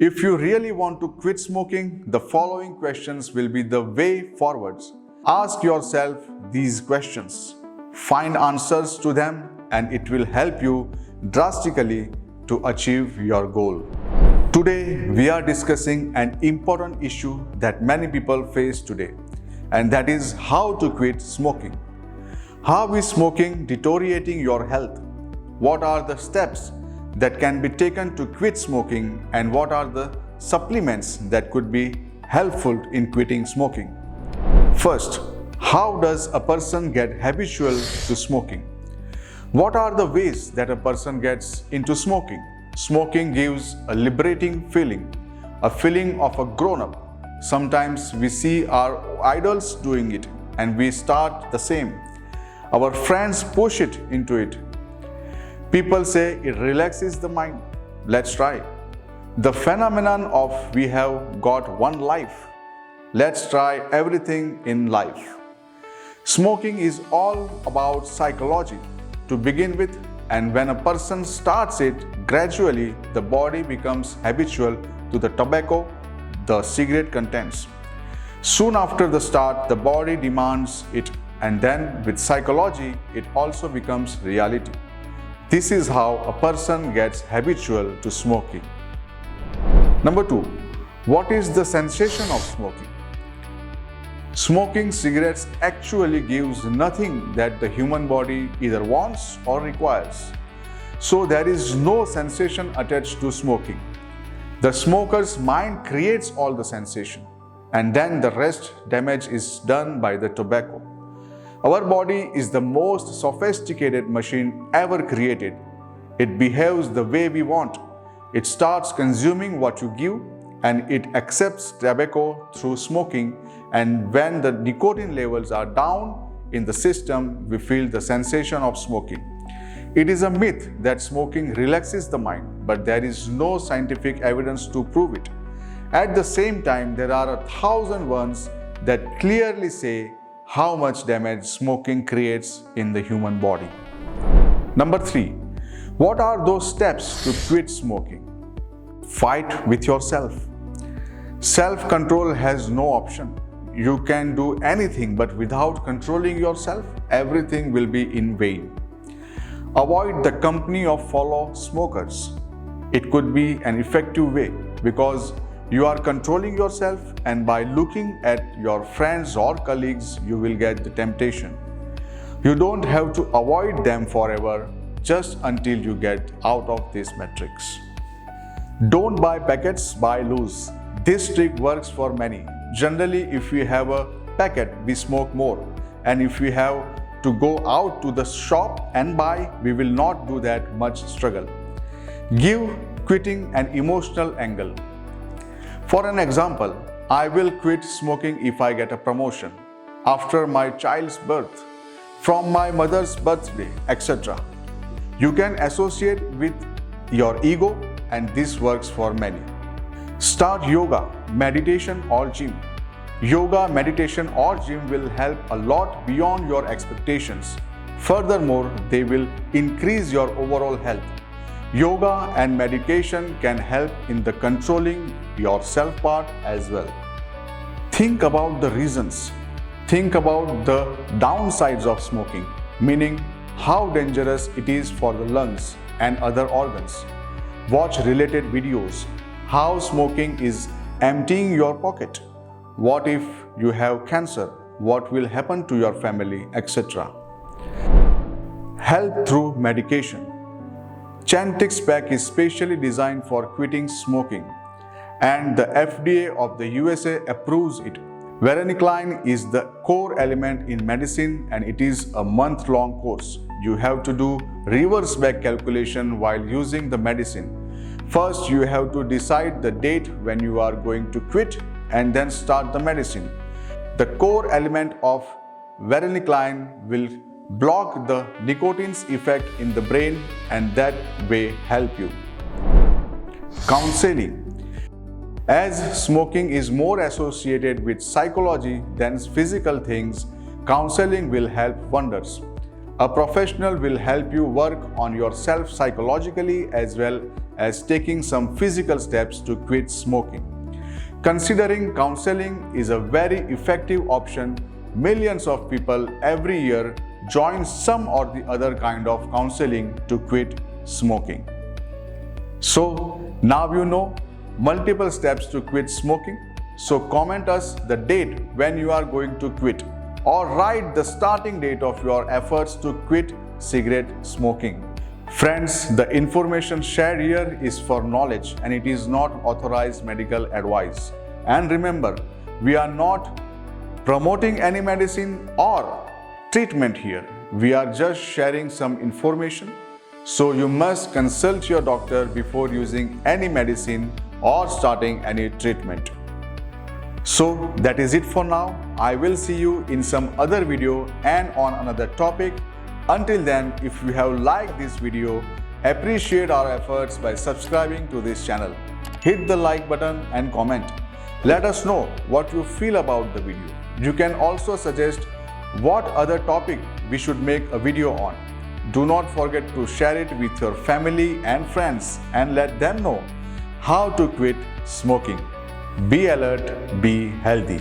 If you really want to quit smoking, the following questions will be the way forwards. Ask yourself these questions. Find answers to them and it will help you drastically to achieve your goal. Today, we are discussing an important issue that many people face today, and that is how to quit smoking. How is smoking deteriorating your health? What are the steps that can be taken to quit smoking, and what are the supplements that could be helpful in quitting smoking? First, how does a person get habitual to smoking? What are the ways that a person gets into smoking? Smoking gives a liberating feeling, a feeling of a grown-up. Sometimes we see our idols doing it and we start the same. Our friends push it into it. People say it relaxes the mind. Let's try. The phenomenon of we have got one life. Let's try everything in life. Smoking is all about psychology to begin with, and when a person starts it, gradually the body becomes habitual to the tobacco the cigarette contains. Soon after the start, the body demands it, and then with psychology, it also becomes reality. This is how a person gets habitual to smoking. Number 2. What is the sensation of smoking? Smoking cigarettes actually gives nothing that the human body either wants or requires. So there is no sensation attached to smoking. The smoker's mind creates all the sensation, and then the rest damage is done by the tobacco. Our body is the most sophisticated machine ever created. It behaves the way we want. It starts consuming what you give, and it accepts tobacco through smoking, and when the nicotine levels are down in the system, we feel the sensation of smoking. It is a myth that smoking relaxes the mind, but there is no scientific evidence to prove it. At the same time, there are 1,000 ones that clearly say how much damage smoking creates in the human body. Number 3. What are those steps to quit smoking? Fight with yourself. Self-control has no option. You can do anything, but without controlling yourself, everything will be in vain. Avoid the company of fellow smokers. It could be an effective way because you are controlling yourself, and by looking at your friends or colleagues, you will get the temptation. You don't have to avoid them forever, just until you get out of this matrix. Don't buy packets, buy loose. This trick works for many. Generally, if we have a packet, we smoke more. And if we have to go out to the shop and buy, we will not do that much struggle. Give quitting an emotional angle. For an example, I will quit smoking if I get a promotion, after my child's birth, from my mother's birthday, etc. You can associate with your ego, and this works for many. Start yoga, meditation or gym. Yoga, meditation or gym will help a lot beyond your expectations. Furthermore, they will increase your overall health. Yoga and meditation can help in the controlling your self part as well. Think about the reasons. Think about the downsides of smoking, meaning how dangerous it is for the lungs and other organs. Watch related videos. How smoking is emptying your pocket. What if you have cancer? What will happen to your family, etc. Help through medication. Chantix pack is specially designed for quitting smoking, and the FDA of the USA approves it. Varenicline is the core element in medicine, and it is a month-long course. You have to do reverse back calculation while using the medicine. First, you have to decide the date when you are going to quit and then start the medicine. The core element of varenicline will block the nicotine's effect in the brain and that way help you. Counseling. As smoking is more associated with psychology than physical things, counseling will help wonders. A professional will help you work on yourself psychologically as well as taking some physical steps to quit smoking. Considering counseling is a very effective option. Millions of people every year join some or the other kind of counseling to quit smoking. So now you know multiple steps to quit smoking. So comment us the date when you are going to quit, or write the starting date of your efforts to quit cigarette smoking. Friends, the information shared here is for knowledge and it is not authorized medical advice. And remember, we are not promoting any medicine or treatment here. We are just sharing some information. So you must consult your doctor before using any medicine or starting any treatment. So that is it for now. I will see you in some other video and on another topic. Until then, if you have liked this video, appreciate our efforts by subscribing to this channel. Hit the like button and comment. Let us know what you feel about the video. You can also suggest what other topic we should make a video on. Do not forget to share it with your family and friends and let them know how to quit smoking. Be alert, be healthy.